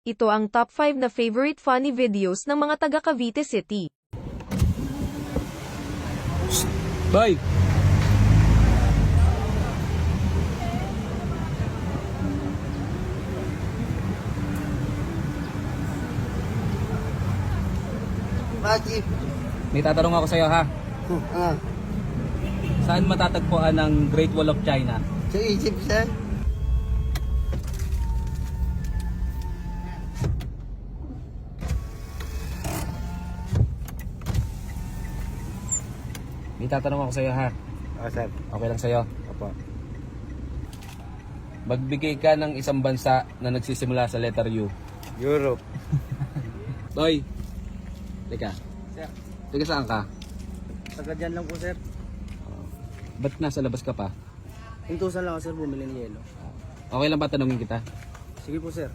Ito ang top 5 na favorite funny videos ng mga taga Cavite City. Boy! Bakit? May tatanong ako sa'yo ha. Ah, Saan matatagpuan ang Great Wall of China? sa isip sir? May tatanong ako sa'yo ha. Sir. Okay lang sa'yo? Opo. Magbigay ka ng isang bansa na nagsisimula sa letter U. Europe. Boy! Teka. Sir, Teka saan ka? taga dyan lang po sir. Ba't nasa labas ka pa? Intusan lang ako sir, bumili ng yelo. Okay lang ba tanungin kita? Sige po sir.